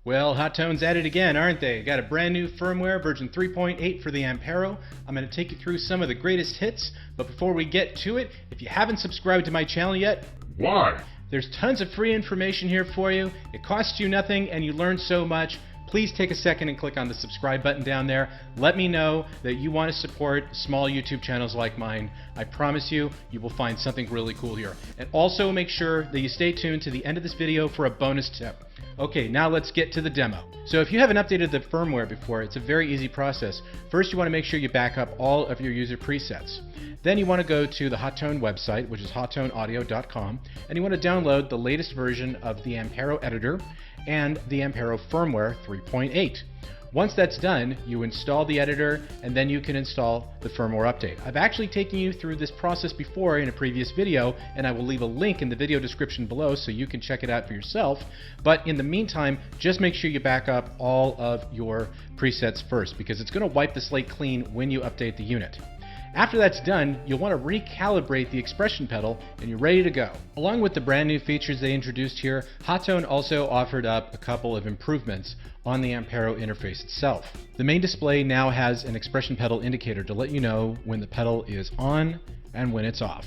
Well, Hotone's at it again, aren't they? Got a brand new firmware, version 3.8 for the Ampero. I'm going to take you through some of the greatest hits, but before we get to it, if you haven't subscribed to my channel yet, why? There's tons of free information here for you. It costs you nothing and you learn so much. Please take a second and click on the subscribe button down there. Let me know that you want to support small YouTube channels like mine. I promise you, you will find something really cool here. And also make sure that you stay tuned to the end of this video for a bonus tip. Okay, now let's get to the demo. So if you haven't updated the firmware before, it's a very easy process. First, you want to make sure you back up all of your user presets. Then you want to go to the Hotone website, which is hotoneaudio.com, and you want to download the latest version of the Ampero editor and the Ampero firmware 3.8. Once that's done, you install the editor and then you can install the firmware update. I've actually taken you through this process before in a previous video, and I will leave a link in the video description below so you can check it out for yourself. But in the meantime, just make sure you back up all of your presets first, because it's going to wipe the slate clean when you update the unit. After that's done, you'll want to recalibrate the expression pedal and you're ready to go. Along with the brand new features they introduced here, Hotone also offered up a couple of improvements on the Ampero interface itself. The main display now has an expression pedal indicator to let you know when the pedal is on and when it's off.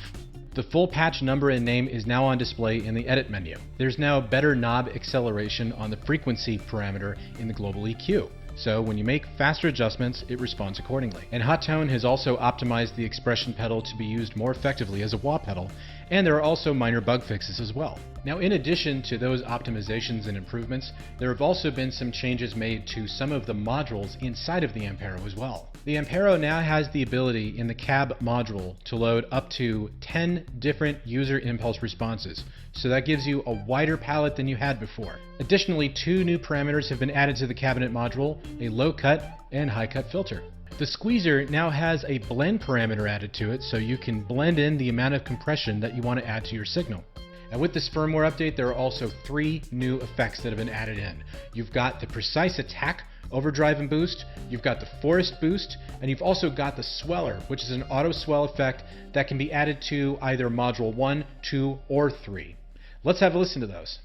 The full patch number and name is now on display in the edit menu. There's now better knob acceleration on the frequency parameter in the global EQ. So when you make faster adjustments, it responds accordingly. And Hotone has also optimized the expression pedal to be used more effectively as a wah pedal, and there are also minor bug fixes as well. Now, in addition to those optimizations and improvements, there have also been some changes made to some of the modules inside of the Ampero as well. The Ampero now has the ability in the cab module to load up to 10 different user impulse responses, so that gives you a wider palette than you had before. Additionally, 2 new parameters have been added to the cabinet module, a low cut and high cut filter. The squeezer now has a blend parameter added to it, so you can blend in the amount of compression that you want to add to your signal. And with this firmware update, there are also 3 new effects that have been added in. You've got the precise attack overdrive and boost, you've got the forest boost, and you've also got the sweller, which is an auto swell effect that can be added to either module 1, 2, or 3. Let's have a listen to those.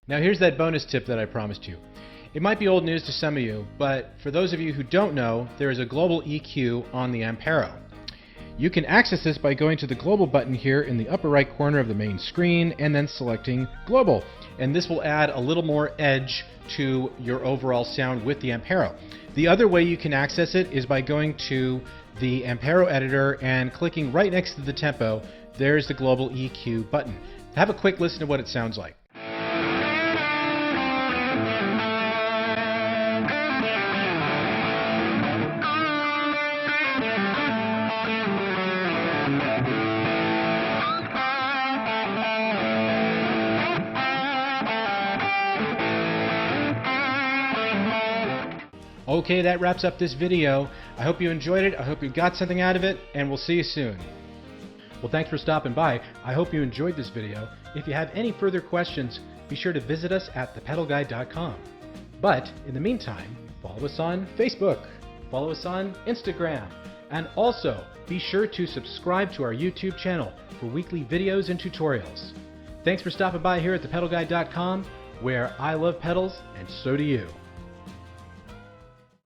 Now here's that bonus tip that I promised you. It might be old news to some of you, but for those of you who don't know, there is a global EQ on the Ampero. You can access this by going to the global button here in the upper right corner of the main screen and then selecting global. And this will add a little more edge to your overall sound with the Ampero. The other way you can access it is by going to the Ampero editor and clicking right next to the tempo. There's the global EQ button. Have a quick listen to what it sounds like. Okay, that wraps up this video. I hope you enjoyed it. I hope you got something out of it, and we'll see you soon. Well, thanks for stopping by. I hope you enjoyed this video. If you have any further questions, be sure to visit us at thepedalguide.com. But in the meantime, follow us on Facebook, follow us on Instagram, and also be sure to subscribe to our YouTube channel for weekly videos and tutorials. Thanks for stopping by here at thepedalguide.com, where I love pedals and so do you.